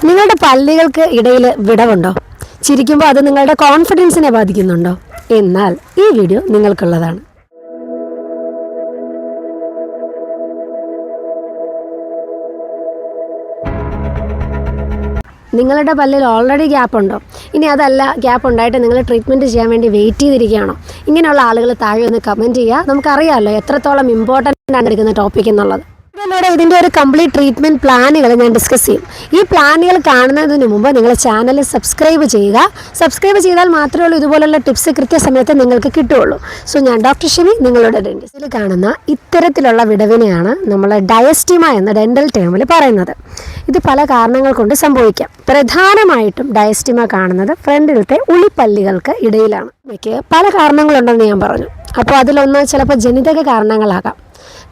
നിങ്ങളുടെ പല്ലുകൾക്ക് ഇടയിൽ വിടവുണ്ടോ? ചിരിക്കുമ്പോൾ അത് നിങ്ങളുടെ കോൺഫിഡൻസിനെ ബാധിക്കുന്നുണ്ടോ? എന്നാൽ ഈ വീഡിയോ നിങ്ങൾക്കുള്ളതാണ്. നിങ്ങളുടെ പല്ലിൽ ഓൾറെഡി ഗ്യാപ്പ് ഉണ്ടോ? ഇനി അതല്ല, ഗ്യാപ്പ് ഉണ്ടായിട്ട് നിങ്ങൾ ട്രീറ്റ്മെൻറ്റ് ചെയ്യാൻ വേണ്ടി വെയിറ്റ് ചെയ്തിരിക്കുകയാണോ? ഇങ്ങനെയുള്ള ആളുകൾ താഴെ ഒന്ന് കമൻറ്റ് ചെയ്യുക. നമുക്കറിയാമല്ലോ എത്രത്തോളം ഇമ്പോർട്ടൻ്റ് ആണ് എടുക്കുന്ന ടോപ്പിക് എന്നുള്ളത്. ഇതിലൂടെ ഇതിൻ്റെ ഒരു കംപ്ലീറ്റ് ട്രീറ്റ്മെൻറ്റ് പ്ലാനുകൾ ഞാൻ ഡിസ്കസ് ചെയ്യും. ഈ പ്ലാനുകൾ കാണുന്നതിന് മുമ്പ് നിങ്ങൾ ചാനൽ സബ്സ്ക്രൈബ് ചെയ്യുക. സബ്സ്ക്രൈബ് ചെയ്താൽ മാത്രമേ ഉള്ളൂ ഇതുപോലുള്ള ടിപ്സ് കൃത്യസമയത്ത് നിങ്ങൾക്ക് കിട്ടുകയുള്ളൂ. സോ ഞാൻ ഡോക്ടർ ഷിമി, നിങ്ങളുടെ ഡെന്റിസ്റ്റ്. ഇതിൽ കാണുന്ന ഇത്തരത്തിലുള്ള വിടവിനെയാണ് നമ്മൾ ഡയസ്റ്റീമ എന്ന ഡെൻ്റൽ ടേമിൽ പറയുന്നത്. ഇത് പല കാരണങ്ങൾ കൊണ്ട് സംഭവിക്കാം. പ്രധാനമായിട്ടും ഡയസ്റ്റീമ കാണുന്നത് ഫ്രണ്ടിലത്തെ ഉളിപ്പല്ലുകൾക്ക് ഇടയിലാണ്. ഇവയ്ക്ക് പല കാരണങ്ങളുണ്ടെന്ന് ഞാൻ പറഞ്ഞു. അപ്പോൾ അതിലൊന്ന് ചിലപ്പോൾ ജനിതക കാരണങ്ങളാകാം.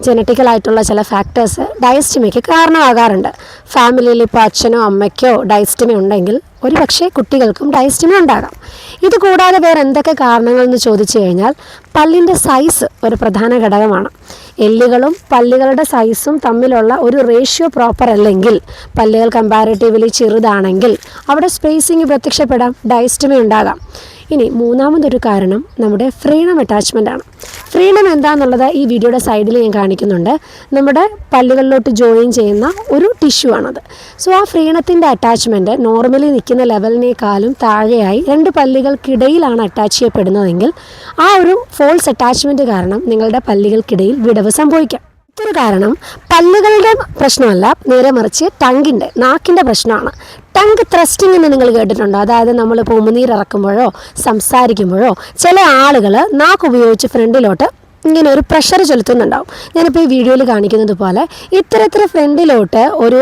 ജനറ്റിക്കലായിട്ടുള്ള ചില ഫാക്ടേഴ്സ് ഡയസ്റ്റമിക്ക് കാരണമാകാറുണ്ട്. ഫാമിലിയിൽ ഇപ്പോൾ അച്ഛനോ അമ്മയ്ക്കോ ഡയസ്റ്റമി ഉണ്ടെങ്കിൽ ഒരു പക്ഷേ കുട്ടികൾക്കും ഡയസ്റ്റമി ഉണ്ടാകാം. ഇത് കൂടാതെ വേറെ എന്തൊക്കെ കാരണങ്ങളെന്ന് ചോദിച്ചു കഴിഞ്ഞാൽ പല്ലിൻ്റെ സൈസ് ഒരു പ്രധാന ഘടകമാണ്. എല്ലുകളും പല്ലുകളുടെ സൈസും തമ്മിലുള്ള ഒരു റേഷ്യോ പ്രോപ്പർ അല്ലെങ്കിൽ പല്ലുകൾ കമ്പാരിറ്റീവ്ലി ചെറുതാണെങ്കിൽ അവിടെ സ്പേസിങ് പ്രത്യക്ഷപ്പെടാം, ഡയസ്റ്റമി ഉണ്ടാകാം. ഇനി മൂന്നാമതൊരു കാരണം നമ്മുടെ ഫ്രീനം അറ്റാച്ച്മെൻ്റ് ആണ്. ഫ്രീനം എന്താണെന്നുള്ളത് ഈ വീഡിയോയുടെ സൈഡിൽ ഞാൻ കാണിക്കുന്നുണ്ട്. നമ്മുടെ പല്ലുകളിലോട്ട് ജോയിൻ ചെയ്യുന്ന ഒരു ടിഷ്യൂ ആണത്. സോ ആ ഫ്രീണത്തിൻ്റെ അറ്റാച്ച്മെൻറ്റ് നോർമലി നിൽക്കുന്ന ലെവലിനേക്കാളും താഴെയായി രണ്ട് പല്ലുകൾക്കിടയിലാണ് അറ്റാച്ച് ചെയ്യപ്പെടുന്നതെങ്കിൽ ആ ഒരു ഫോൾസ് അറ്റാച്ച്മെൻറ്റ് കാരണം നിങ്ങളുടെ പല്ലുകൾക്കിടയിൽ വിടവ് സംഭവിക്കാം. മറ്റൊരു കാരണം പല്ലുകളുടെ പ്രശ്നമല്ല, നേരെ മറിച്ച് നാക്കിൻ്റെ പ്രശ്നമാണ്. ടങ് ത്രസ്റ്റിംഗ് എന്ന് നിങ്ങൾ കേട്ടിട്ടുണ്ടോ? അതായത് നമ്മളിപ്പോൾ ഉമിനീരിറക്കുമ്പോഴോ സംസാരിക്കുമ്പോഴോ ചില ആളുകൾ നാക്ക് ഉപയോഗിച്ച് ഫ്രണ്ടിലോട്ട് ഇങ്ങനെ ഒരു പ്രഷർ ചെലുത്തുന്നുണ്ടാവും. ഞാനിപ്പോൾ ഈ വീഡിയോയിൽ കാണിക്കുന്നത് പോലെ ഇത്തരത്തിൽ ഫ്രണ്ടിലോട്ട് ഒരു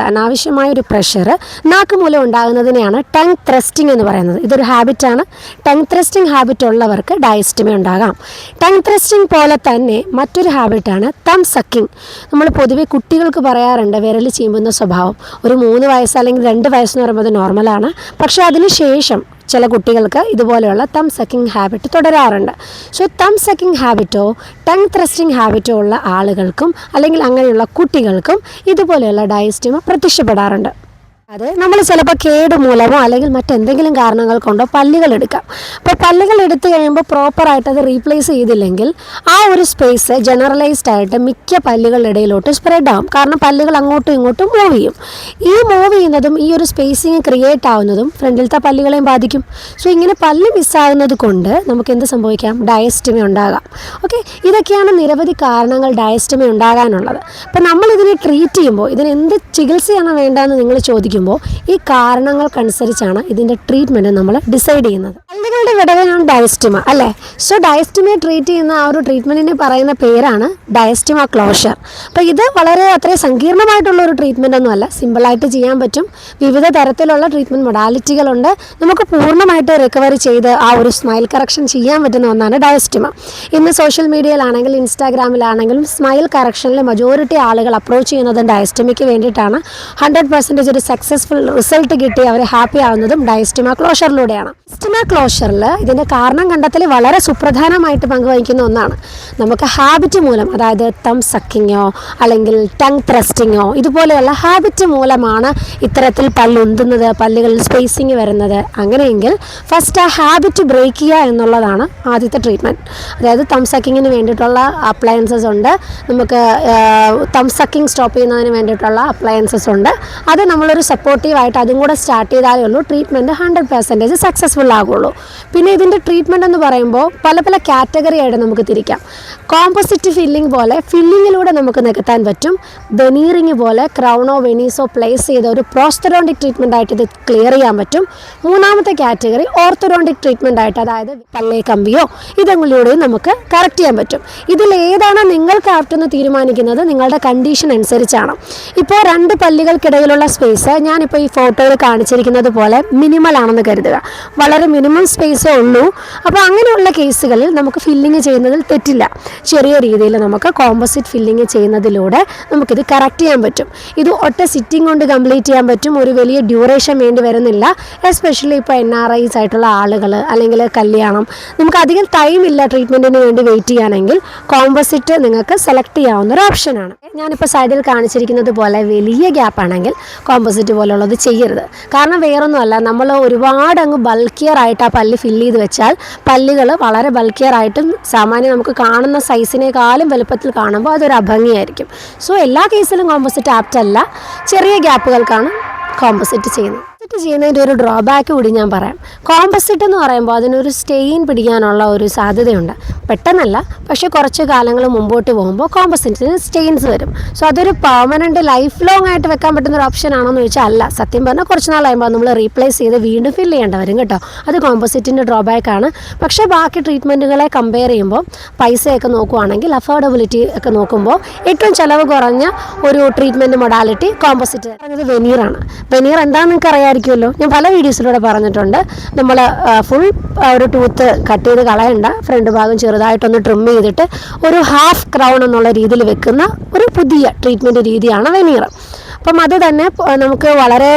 അനാവശ്യമായ ഒരു പ്രഷർ നാക്ക് മൂലം ഉണ്ടാകുന്നതിനെയാണ് ടങ് ത്രസ്റ്റിംഗ് എന്ന് പറയുന്നത്. ഇതൊരു ഹാബിറ്റാണ്. ടങ് ത്രസ്റ്റിംഗ് ഹാബിറ്റ് ഉള്ളവർക്ക് ഡയസ്റ്റമി ഉണ്ടാകാം. ടങ് ത്രസ്റ്റിംഗ് പോലെ തന്നെ മറ്റൊരു ഹാബിറ്റാണ് തം സക്കിങ്. നമ്മൾ പൊതുവെ കുട്ടികൾക്ക് പറയാറുണ്ട് വിരൽ ചീമ്പുന്ന സ്വഭാവം. ഒരു 3 വയസ്സ് അല്ലെങ്കിൽ 2 വയസ്സെന്ന് പറയുമ്പോൾ അത് നോർമലാണ്. പക്ഷേ അതിനുശേഷം ചില കുട്ടികൾക്ക് ഇതുപോലെയുള്ള തം സക്കിങ് ഹാബിറ്റ് തുടരാറുണ്ട്. സോ തം സക്കിങ് ഹാബിറ്റോ ടങ് ത്രസ്റ്റിംഗ് ഹാബിറ്റോ ഉള്ള ആളുകൾക്കും അല്ലെങ്കിൽ അങ്ങനെയുള്ള കുട്ടികൾക്കും ഇതുപോലെയുള്ള ഡയസ്റ്റമ പ്രത്യക്ഷപ്പെടാറുണ്ട്. അത് നമ്മൾ ചിലപ്പോൾ കേട് മൂലമോ അല്ലെങ്കിൽ മറ്റെന്തെങ്കിലും കാരണങ്ങൾ കൊണ്ടോ പല്ലുകൾ എടുക്കാം. അപ്പോൾ പല്ലുകൾ എടുത്തു കഴിയുമ്പോൾ പ്രോപ്പറായിട്ട് അത് റീപ്ലേസ് ചെയ്തില്ലെങ്കിൽ ആ ഒരു സ്പേസ് ജനറലൈസ്ഡ് ആയിട്ട് മിക്ക പല്ലുകളുടെ ഇടയിലോട്ട് സ്പ്രെഡ് ആവും. കാരണം പല്ലുകൾ അങ്ങോട്ടും ഇങ്ങോട്ടും മൂവ് ചെയ്യും. ഈ മൂവ് ചെയ്യുന്നതും ഈ ഒരു സ്പേസിങ് ക്രിയേറ്റ് ആവുന്നതും ഫ്രണ്ടിലത്തെ പല്ലുകളെയും ബാധിക്കും. സോ ഇങ്ങനെ പല്ല് മിസ്സാകുന്നത് കൊണ്ട് നമുക്ക് എന്ത് സംഭവിക്കാം? ഡയസ്റ്റമി ഉണ്ടാകാം. ഓക്കെ, ഇതൊക്കെയാണ് നിരവധി കാരണങ്ങൾ ഡയസ്റ്റമി ഉണ്ടാകാനുള്ളത്. അപ്പോൾ നമ്മളിതിനെ ട്രീറ്റ് ചെയ്യുമ്പോൾ ഇതിന് എന്ത് ചികിത്സയാണ് വേണ്ടതെന്ന് നിങ്ങൾ ചോദിക്കും. ഈ കാരണങ്ങൾക്കനുസരിച്ചാണ് ഇതിൻ്റെ ട്രീറ്റ്മെൻറ്റ് നമ്മൾ ഡിസൈഡ് ചെയ്യുന്നത്. പല്ലുകളുടെ വിടവിനാണ് ഡയസ്റ്റമ അല്ലേ? സോ ഡയസ്റ്റമിയെ ട്രീറ്റ് ചെയ്യുന്ന ആ ഒരു ട്രീറ്റ്മെൻറ്റിനെ പറയുന്ന പേരാണ് ഡയസ്റ്റമ ക്ലോഷർ. അപ്പോൾ ഇത് വളരെ അത്രയും സങ്കീർണമായിട്ടുള്ള ഒരു ട്രീറ്റ്മെൻ്റ് ഒന്നുമല്ല, സിമ്പിളായിട്ട് ചെയ്യാൻ പറ്റും. വിവിധ തരത്തിലുള്ള ട്രീറ്റ്മെൻറ്റ് മൊഡാലിറ്റികളുണ്ട്. നമുക്ക് പൂർണ്ണമായിട്ട് റിക്കവറി ചെയ്ത് ആ ഒരു സ്മൈൽ കറക്ഷൻ ചെയ്യാൻ പറ്റുന്ന ഒന്നാണ് ഡയസ്റ്റമ. ഇന്ന് സോഷ്യൽ മീഡിയയിലാണെങ്കിലും ഇൻസ്റ്റാഗ്രാമിലാണെങ്കിലും സ്മൈൽ കറക്ഷനിൽ മജോറിറ്റി ആളുകൾ അപ്രോച്ച് ചെയ്യുന്നത് ഡയസ്റ്റമിക്ക് വേണ്ടിയിട്ടാണ്. 100% ഒരു സക്സസ്ഫുൾ റിസൾട്ട് കിട്ടി അവർ ഹാപ്പി ആവുന്നതും ഡയസ്റ്റമ ക്ലോഷറിലൂടെയാണ്. ഡയസ്റ്റമ ക്ലോഷറിൽ ഇതിൻ്റെ കാരണം കണ്ടെത്തൽ വളരെ സുപ്രധാനമായിട്ട് പങ്കുവഹിക്കുന്ന ഒന്നാണ്. നമുക്ക് ഹാബിറ്റ് മൂലം, അതായത് തം സക്കിങ്ങോ അല്ലെങ്കിൽ ടങ് ത്രസ്റ്റിങ്ങോ ഇതുപോലെയുള്ള ഹാബിറ്റ് മൂലമാണ് ഇത്തരത്തിൽ പല്ലുന്തുന്നത്, പല്ലുകളിൽ സ്പേസിങ് വരുന്നത്. അങ്ങനെയെങ്കിൽ ഫസ്റ്റ് ആ ഹാബിറ്റ് ബ്രേക്ക് ചെയ്യുക എന്നുള്ളതാണ് ആദ്യത്തെ ട്രീറ്റ്മെൻറ്റ്. അതായത് തം സക്കിങ്ങിന് വേണ്ടിയിട്ടുള്ള അപ്ലയൻസസ് ഉണ്ട്. നമുക്ക് തം സക്കിങ് സ്റ്റോപ്പ് ചെയ്യുന്നതിന് വേണ്ടിയിട്ടുള്ള അപ്ലയൻസസ് ഉണ്ട്. അത് നമ്മളൊരു സപ്പോർട്ടീവായിട്ട് അതും കൂടെ സ്റ്റാർട്ട് ചെയ്താലേ ഉള്ളൂ ട്രീറ്റ്മെൻറ്റ് 100% സക്സസ്ഫുൾ ആകുള്ളൂ. പിന്നെ ഇതിൻ്റെ ട്രീറ്റ്മെൻറ്റ് എന്ന് പറയുമ്പോൾ പല പല കാറ്റഗറി ആയിട്ട് നമുക്ക് തിരിക്കാം. കോമ്പോസിറ്റ് ഫില്ലിംഗ് പോലെ ഫില്ലിങ്ങിലൂടെ നമുക്ക് നികത്താൻ പറ്റും. വെനീറിങ് പോലെ ക്രൗണോ വെനീസോ പ്ലേസ് ചെയ്ത ഒരു പ്രോസ്റ്റഡോണ്ടിക് ട്രീറ്റ്മെൻ്റ് ആയിട്ട് ഇത് ക്ലിയർ ചെയ്യാൻ പറ്റും. മൂന്നാമത്തെ കാറ്റഗറി ഓർത്തോഡോണ്ടിക് ട്രീറ്റ്മെൻ്റ് ആയിട്ട്, അതായത് പല്ലേ കമ്പിയോ ഇതെങ്കിലൂടെയും നമുക്ക് കറക്റ്റ് ചെയ്യാൻ പറ്റും. ഇതിലേതാണ് നിങ്ങൾക്ക് ആപ്റ്റെന്ന് തീരുമാനിക്കുന്നത് നിങ്ങളുടെ കണ്ടീഷൻ അനുസരിച്ചാണ്. ഇപ്പോൾ 2 പല്ലുകൾക്കിടയിലുള്ള സ്പേസ് ഞാനിപ്പോൾ ഈ ഫോട്ടോയിൽ കാണിച്ചിരിക്കുന്നത് പോലെ മിനിമൽ ആണെന്ന് കരുതുക. വളരെ മിനിമം സ്പേസേ ഉള്ളൂ. അപ്പോൾ അങ്ങനെയുള്ള കേസുകളിൽ നമുക്ക് ഫില്ലിങ് ചെയ്യുന്നതിൽ തെറ്റില്ല. ചെറിയ രീതിയിൽ നമുക്ക് കോമ്പോസിറ്റ് ഫില്ലിങ് ചെയ്യുന്നതിലൂടെ നമുക്കിത് കറക്റ്റ് ചെയ്യാൻ പറ്റും. ഇത് ഒറ്റ സിറ്റിംഗ് കൊണ്ട് കംപ്ലീറ്റ് ചെയ്യാൻ പറ്റും. ഒരു വലിയ ഡ്യൂറേഷൻ വേണ്ടി വരുന്നില്ല. എസ്പെഷ്യലി ഇപ്പോൾ NRIs ആയിട്ടുള്ള ആളുകൾ അല്ലെങ്കിൽ കല്യാണം, നമുക്ക് അധികം ടൈമില്ല ട്രീറ്റ്മെൻറ്റിന് വേണ്ടി വെയിറ്റ് ചെയ്യാനെങ്കിൽ കോമ്പോസിറ്റ് നിങ്ങൾക്ക് സെലക്ട് ചെയ്യാവുന്ന ഒരു ഓപ്ഷനാണ്. ഞാനിപ്പോൾ സൈഡിൽ കാണിച്ചിരിക്കുന്നത് പോലെ വലിയ ഗ്യാപ്പാണെങ്കിൽ കോമ്പോസിറ്റ് പോലുള്ളത് ചെയ്യരുത്. കാരണം വേറൊന്നുമല്ല, നമ്മൾ ഒരുപാട് അങ്ങ് ബൾക്കിയറായിട്ട് ആ പല്ല് ഫില്ല് ചെയ്ത് വെച്ചാൽ പല്ലുകൾ വളരെ ബൾക്കിയറായിട്ടും സാമാന്യം നമുക്ക് കാണുന്ന സൈസിനേക്കാളും വലുപ്പത്തിൽ കാണുമ്പോൾ അതൊരു അഭംഗിയായിരിക്കും. സോ എല്ലാ കേസിലും കോമ്പോസിറ്റ് ആപ്റ്റല്ല. ചെറിയ ഗ്യാപ്പുകൾക്കാണ് കോമ്പോസിറ്റ് ചെയ്യുന്നത്. ചെയ്യുന്നതിൻ്റെ ഒരു ഡ്രോബാക്ക് കൂടി ഞാൻ പറയാം. കോമ്പോസിറ്റ് എന്ന് പറയുമ്പോൾ അതിനൊരു സ്റ്റെയിൻ പിടിക്കാനുള്ള ഒരു സാധ്യതയുണ്ട്. പെട്ടെന്നല്ല, പക്ഷേ കുറച്ച് കാലങ്ങൾ മുമ്പോട്ട് പോകുമ്പോൾ കോമ്പോസിറ്റിന് സ്റ്റെയിൻസ് വരും. സോ അതൊരു പെർമനൻറ്റ് ലൈഫ് ലോങ് ആയിട്ട് വെക്കാൻ പറ്റുന്ന ഒരു ഓപ്ഷൻ ആണോ എന്ന് ചോദിച്ചാൽ അല്ല. സത്യം പറഞ്ഞാൽ കുറച്ച് നാളാകുമ്പോൾ നമ്മൾ റീപ്ലേസ് ചെയ്ത് വീണ്ടും ഫില്ല് ചെയ്യേണ്ട വരും കേട്ടോ. അത് കോമ്പോസിറ്റിൻ്റെ ഡ്രോബാക്കാണ്. പക്ഷേ ബാക്കി ട്രീറ്റ്മെൻറ്റുകളെ കമ്പയർ ചെയ്യുമ്പോൾ പൈസയൊക്കെ നോക്കുവാണെങ്കിൽ, അഫോർഡബിലിറ്റി ഒക്കെ നോക്കുമ്പോൾ ഏറ്റവും ചിലവ് കുറഞ്ഞ ഒരു ട്രീറ്റ്മെൻറ്റ് മൊഡാലിറ്റി കോമ്പോസിറ്റ്. അത് വെനീറാണ്. വെനീർ എന്താണെന്ന് നിങ്ങൾക്ക് അറിയാമായിരിക്കുമല്ലോ. ഞാൻ പല വീഡിയോസിലൂടെ പറഞ്ഞിട്ടുണ്ട്. നമ്മൾ ഫുൾ ഒരു ടൂത്ത് കട്ട് ചെയ്ത് കളയണ്ട, ഫ്രണ്ട് ഭാഗം ചെറുതായിട്ടൊന്ന് ട്രിം ചെയ്തിട്ട് ഒരു ഹാഫ് ക്രൗൺ എന്നുള്ള രീതിയിൽ വെക്കുന്ന ഒരു പുതിയ ട്രീറ്റ്മെൻറ്റ് രീതിയാണ് വെനീർ. അപ്പം അത് തന്നെ നമുക്ക് വളരെ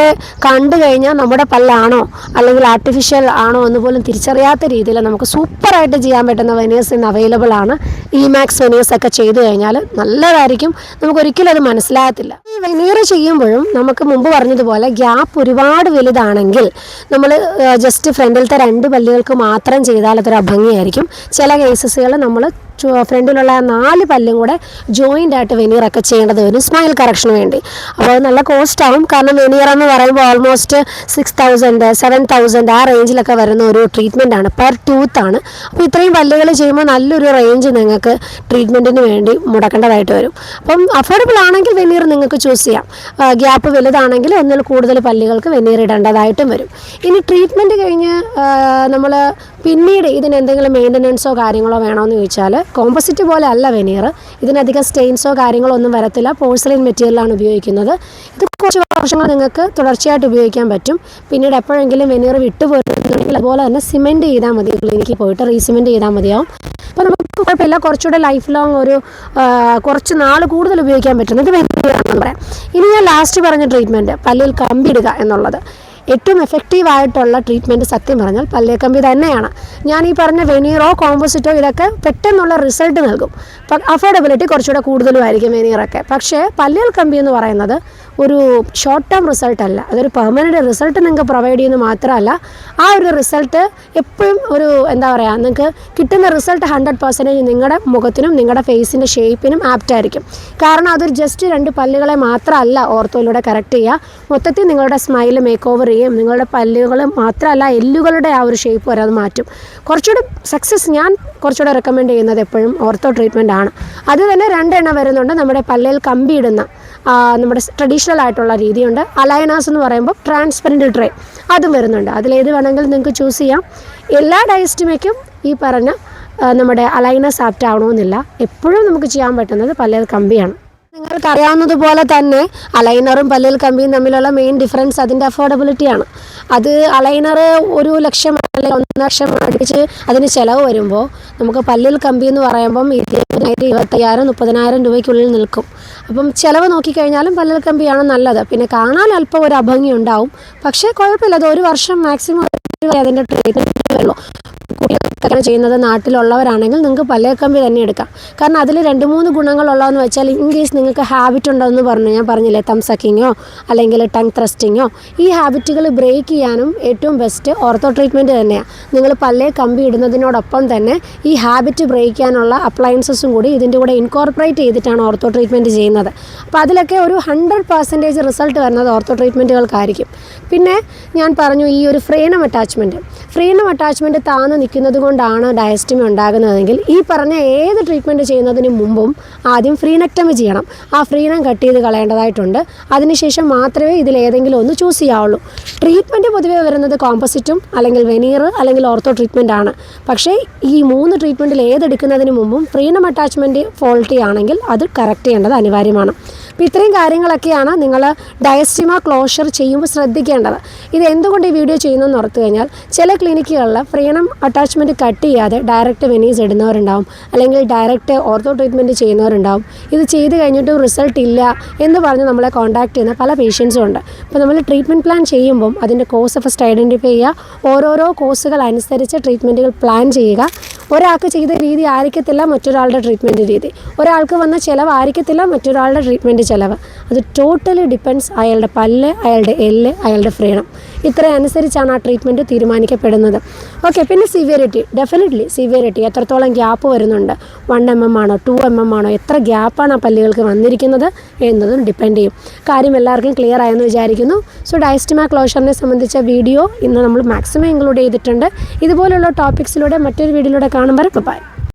കണ്ടു കഴിഞ്ഞാൽ നമ്മുടെ പല്ലാണോ അല്ലെങ്കിൽ ആർട്ടിഫിഷ്യൽ ആണോ എന്ന് പോലും തിരിച്ചറിയാത്ത രീതിയിൽ നമുക്ക് സൂപ്പറായിട്ട് ചെയ്യാൻ പറ്റുന്ന വെനീഴ്സ് ഇന്ന് അവൈലബിൾ ആണ്. ഇമാക്സ് വെനീഴ്സ് ഒക്കെ ചെയ്തു കഴിഞ്ഞാൽ നല്ലതായിരിക്കും. നമുക്കൊരിക്കലും അത് മനസ്സിലാകത്തില്ല. ഈ വെനീർ ചെയ്യുമ്പോഴും നമുക്ക് മുമ്പ് പറഞ്ഞതുപോലെ ഗ്യാപ്പ് ഒരുപാട് വലുതാണെങ്കിൽ നമ്മൾ ജസ്റ്റ് ഫ്രണ്ടിലത്തെ 2 പല്ലുകൾക്ക് മാത്രം ചെയ്താൽ അതൊരു അഭംഗിയായിരിക്കും. ചില കേസസുകൾ നമ്മൾ ഫ്രണ്ടിലുള്ള 4 പല്ലും കൂടെ ജോയിൻ്റ് ആയിട്ട് വെനീറൊക്കെ ചെയ്യേണ്ടത് വരും സ്മൈൽ കറക്ഷന് വേണ്ടി. അപ്പോൾ അത് നല്ല കോസ്റ്റ് ആവും. കാരണം വെനീർ എന്ന് പറയുമ്പോൾ ഓൾമോസ്റ്റ് 6,000 7,000 ആ റേഞ്ചിലൊക്കെ വരുന്ന ഒരു ട്രീറ്റ്മെൻറ്റാണ്, പെർ ടൂത്താണ്. അപ്പോൾ ഇത്രയും പല്ലുകൾ ചെയ്യുമ്പോൾ നല്ലൊരു റേഞ്ച് നിങ്ങൾക്ക് ട്രീറ്റ്മെൻറ്റിന് വേണ്ടി മുടക്കേണ്ടതായിട്ട് വരും. അപ്പം അഫോർഡബിൾ ആണെങ്കിൽ വെനീർ നിങ്ങൾക്ക് ചൂസ് ചെയ്യാം. ഗ്യാപ്പ് വലുതാണെങ്കിൽ ഒന്നിൽ കൂടുതൽ പല്ലുകൾക്ക് വെനീർ ഇടേണ്ടതായിട്ടും വരും. ഇനി ട്രീറ്റ്മെൻറ്റ് കഴിഞ്ഞ് നമ്മൾ പിന്നീട് ഇതിന് എന്തെങ്കിലും മെയിൻ്റനൻസോ കാര്യങ്ങളോ വേണമെന്ന് ചോദിച്ചാൽ കോമ്പോസിറ്റ് പോലെ അല്ല വെനീർ. ഇതിനധികം സ്റ്റെയിൻസോ കാര്യങ്ങളോ ഒന്നും വരത്തില്ല. പോഴ്സലിൻ മെറ്റീരിയലാണ് ഉപയോഗിക്കുന്നത്. ഇത് കുറച്ച് വർഷങ്ങൾ നിങ്ങൾക്ക് തുടർച്ചയായിട്ട് ഉപയോഗിക്കാൻ പറ്റും. പിന്നീട് എപ്പോഴെങ്കിലും വെനീർ വിട്ടുപോയിട്ടുണ്ടെങ്കിൽ അതുപോലെ തന്നെ സിമെൻറ്റ് ചെയ്താൽ മതി. ക്ലിനിക്കിൽ പോയിട്ട് റീസിമെൻറ്റ് ചെയ്താൽ മതിയാവും. അപ്പോൾ നമുക്ക് കുഴപ്പമില്ല, കുറച്ചുകൂടെ ലൈഫ് ലോങ് ഒരു കുറച്ച് നാൾ കൂടുതൽ ഉപയോഗിക്കാൻ പറ്റുന്നത് വെനീറാണെന്ന് പറയാം. ഇനി ഞാൻ ലാസ്റ്റ് പറഞ്ഞ ട്രീറ്റ്മെൻറ്റ് പല്ലിൽ കമ്പിടുക എന്നുള്ളത് ഏറ്റവും എഫക്റ്റീവായിട്ടുള്ള ട്രീറ്റ്മെൻറ്റ് സത്യം പറഞ്ഞാൽ പല്ലേക്കമ്പി തന്നെയാണ്. ഞാൻ ഈ പറഞ്ഞ വെനീറോ കോമ്പോസിറ്റോ ഇതൊക്കെ പെട്ടെന്നുള്ള റിസൾട്ട് നൽകും. അഫോർഡബിലിറ്റി കുറച്ചുകൂടെ കൂടുതലുമായിരിക്കും വെനീറൊക്കെ. പക്ഷേ പല്ലിൽ കമ്പി എന്ന് പറയുന്നത് ഒരു ഷോർട്ട് ടേം റിസൾട്ട് അല്ല, അതൊരു പെർമനൻറ്റ് റിസൾട്ട് നിങ്ങൾക്ക് പ്രൊവൈഡ് ചെയ്യുന്നത് മാത്രമല്ല, ആ ഒരു റിസൾട്ട് എപ്പോഴും ഒരു എന്താ പറയുക, നിങ്ങൾക്ക് കിട്ടുന്ന റിസൾട്ട് 100% നിങ്ങളുടെ മുഖത്തിനും നിങ്ങളുടെ ഫേസിൻ്റെ ഷേപ്പിനും ആപ്റ്റായിരിക്കും. കാരണം അതൊരു ജസ്റ്റ് 2 പല്ലുകളെ മാത്രമല്ല ഓർത്തോയിലൂടെ കറക്റ്റ് ചെയ്യുക, മൊത്തത്തിൽ നിങ്ങളുടെ സ്മൈൽ മേക്ക് ഓവർ ചെയ്യും. നിങ്ങളുടെ പല്ലുകൾ മാത്രമല്ല എല്ലുകളുടെ ആ ഒരു ഷേപ്പ് വരെ അത് മാറ്റും. കുറച്ചുകൂടി സക്സസ് ഞാൻ കുറച്ചുകൂടെ റെക്കമെൻഡ് ചെയ്യുന്നത് എപ്പോഴും ഓർത്തോ ട്രീറ്റ്മെൻറ്റ് ആണ്. അത് തന്നെ 2 എണ്ണം വരുന്നുണ്ട്. നമ്മുടെ പല്ലിൽ കമ്പി ഇടുന്ന നമ്മുടെ ട്രഡീഷണൽ ആയിട്ടുള്ള രീതിയുണ്ട്. അലൈനേഴ്സ് എന്ന് പറയുമ്പോൾ ട്രാൻസ്പെറൻറ്റ് ട്രേ അതും വരുന്നുണ്ട്. അതിലേത് വേണമെങ്കിലും നിങ്ങൾക്ക് ചൂസ് ചെയ്യാം. എല്ലാ ഡയസ്റ്റമയ്ക്കും ഈ പറഞ്ഞ നമ്മുടെ അലൈനേഴ്സ് ആപ്റ്റ് ആവണമെന്നില്ല. എപ്പോഴും നമുക്ക് ചെയ്യാൻ പറ്റുന്നത് പല്ലിൽ കമ്പിയാണ്. നിങ്ങൾക്ക് അറിയാവുന്നതുപോലെ തന്നെ അലൈനറും പല്ലിൽ കമ്പിയും തമ്മിലുള്ള മെയിൻ ഡിഫറൻസ് അതിൻ്റെ അഫോർഡബിലിറ്റിയാണ്. അത് അലൈനർ 1 ലക്ഷം അല്ലെങ്കിൽ 1.5 ലക്ഷം അടിച്ച് അതിന് ചിലവ് വരുമ്പോൾ നമുക്ക് പല്ലിൽ കമ്പി എന്ന് പറയുമ്പം 25,000 30,000 രൂപയ്ക്കുള്ളിൽ നിൽക്കും. അപ്പം ചിലവ് നോക്കിക്കഴിഞ്ഞാലും പല്ലിൽ കമ്പിയാണ് നല്ലത്. പിന്നെ കാണാൻ അല്പം ഒരു അഭംഗി ഉണ്ടാവും, പക്ഷേ കുഴപ്പമില്ല. അത് 1 വർഷം മാക്സിമം അതിൻ്റെ ട്രീറ്റ്മെൻറ്റ് ഉള്ളൂ. അങ്ങനെ ചെയ്യുന്നത് നാട്ടിലുള്ളവരാണെങ്കിൽ നിങ്ങൾക്ക് പല്ലിൽ കമ്പി തന്നെ എടുക്കാം. കാരണം അതിൽ 2-3 ഗുണങ്ങളുള്ളതെന്ന് വെച്ചാൽ, ഇൻ കേസ് നിങ്ങൾക്ക് ഹാബിറ്റ് ഉണ്ടെന്ന് പറഞ്ഞു, ഞാൻ പറഞ്ഞില്ലേ തം സക്കിങ്ങോ അല്ലെങ്കിൽ ടങ് ത്രസ്റ്റിങ്ങോ, ഈ ഹാബിറ്റുകൾ ബ്രേക്ക് ചെയ്യാനും ഏറ്റവും ബെസ്റ്റ് ഓർത്തോ ട്രീറ്റ്മെൻറ്റ് തന്നെയാണ്. നിങ്ങൾ പല്ലിൽ കമ്പി ഇടുന്നതിനോടൊപ്പം തന്നെ ഈ ഹാബിറ്റ് ബ്രേക്ക് ചെയ്യാനുള്ള അപ്ലയൻസസും കൂടി ഇതിൻ്റെ കൂടെ ഇൻകോർപ്പറേറ്റ് ചെയ്തിട്ടാണ് ഓർത്തോ ട്രീറ്റ്മെൻറ്റ് ചെയ്യുന്നത്. അപ്പോൾ അതിലൊക്കെ ഒരു 100% റിസൾട്ട് വരുന്നത് ഓർത്തോ ട്രീറ്റ്മെൻറ്റുകൾക്കായിരിക്കും. പിന്നെ ഞാൻ പറഞ്ഞു ഈ ഒരു ഫ്രീനം അറ്റാച്ച്മെൻറ്റ് താന്ന് നിൽക്കുന്നത് കൊണ്ടാണ് ഡയസ്റ്റമി ഉണ്ടാകുന്നതെങ്കിൽ ഈ പറഞ്ഞ ഏത് ട്രീറ്റ്മെൻറ്റ് ചെയ്യുന്നതിന് മുമ്പും ആദ്യം ഫ്രീനെക്ടമി ചെയ്യണം. ആ ഫ്രീനം കട്ട് ചെയ്ത് കളയേണ്ടതായിട്ടുണ്ട്. അതിനുശേഷം മാത്രമേ ഇതിലേതെങ്കിലും ഒന്ന് ചൂസ് ചെയ്യാവുള്ളൂ. ട്രീറ്റ്മെൻറ്റ് പൊതുവേ വരുന്നത് കോമ്പോസിറ്റും അല്ലെങ്കിൽ വെനീർ അല്ലെങ്കിൽ ഓർത്തോ ട്രീറ്റ്മെൻറ്റ് ആണ്. പക്ഷേ ഈ 3 ട്രീറ്റ്മെൻറ്റിൽ ഏതെടുക്കുന്നതിന് മുമ്പും ഫ്രീനം അറ്റാച്ച്മെൻറ്റ് ഫോൾട്ടി ആണെങ്കിൽ അത് കറക്റ്റ് ചെയ്യേണ്ടത് അനിവാര്യമാണ്. അപ്പോൾ ഇത്രയും കാര്യങ്ങളൊക്കെയാണ് നിങ്ങൾ ഡയസ്റ്റമ ക്ലോഷർ ചെയ്യുമ്പോൾ ശ്രദ്ധിക്കേണ്ടത്. ഇത് എന്തുകൊണ്ട് ഈ വീഡിയോ ചെയ്യുന്നതെന്ന് ഓർത്തു കഴിഞ്ഞാൽ, ചില ക്ലിനിക്കുകളിൽ ഫ്രീനം അറ്റാച്ച്മെൻറ്റ് കട്ട് ചെയ്യാതെ ഡയറക്റ്റ് വെനീസ് ഇടുന്നവരുണ്ടാവും, അല്ലെങ്കിൽ ഡയറക്റ്റ് ഓർത്തോ ട്രീറ്റ്മെൻറ്റ് ചെയ്യുന്നവരുണ്ടാവും. ഇത് ചെയ്ത് കഴിഞ്ഞിട്ടും റിസൾട്ട് ഇല്ല എന്ന് പറഞ്ഞ് നമ്മളെ കോൺടാക്ട് ചെയ്യുന്ന പല പേഷ്യൻസും ഉണ്ട്. അപ്പോൾ നമ്മൾ ട്രീറ്റ്മെൻറ്റ് പ്ലാൻ ചെയ്യുമ്പം അതിൻ്റെ കോഴ്സ് ഫസ്റ്റ് ഐഡൻറ്റിഫൈ ചെയ്യുക, ഓരോരോ കോഴ്സുകൾ അനുസരിച്ച് ട്രീറ്റ്മെൻറ്റുകൾ പ്ലാൻ ചെയ്യുക. ഒരാൾക്ക് ചെയ്ത രീതി ആയിരിക്കത്തില്ല മറ്റൊരാളുടെ ട്രീറ്റ്മെൻറ്റ് രീതി, ഒരാൾക്ക് വന്ന ചിലവ് ആയിരിക്കത്തില്ല മറ്റൊരാളുടെ ട്രീറ്റ്മെൻറ്റ് ചിലവ്. അത് ടോട്ടലി ഡിപ്പെൻഡ്സ് അയാളുടെ പല്ല്, അയാളുടെ എല്ല്, അയാളുടെ ഫ്രീഡം. ഇത്രയും അനുസരിച്ചാണ് ആ ട്രീറ്റ്മെൻറ്റ് തീരുമാനിക്കപ്പെടുന്നത്. ഓക്കെ, പിന്നെ സിവിയറിറ്റി, ഡെഫിനറ്റ്ലി സിവിയറിറ്റി എത്രത്തോളം ഗ്യാപ്പ് വരുന്നുണ്ട്, 1 mm ആണോ 2 mm ആണോ, എത്ര ഗ്യാപ്പാണ് ആ പല്ലുകൾക്ക് വന്നിരിക്കുന്നത് എന്നതും ഡിപ്പെൻഡ് ചെയ്യും. കാര്യം എല്ലാവർക്കും ക്ലിയർ ആയെന്ന് വിചാരിക്കുന്നു. സോ ഡയസ്റ്റമ ക്ലോഷറിനെ സംബന്ധിച്ച വീഡിയോ ഇന്ന് നമ്മൾ മാക്സിമം ഇൻക്ലൂഡ് ചെയ്തിട്ടുണ്ട്. ഇതുപോലുള്ള ടോപ്പിക്സിലൂടെ മറ്റൊരു വീഡിയോയിലൂടെ കാണുമ്പോൾ ബൈ.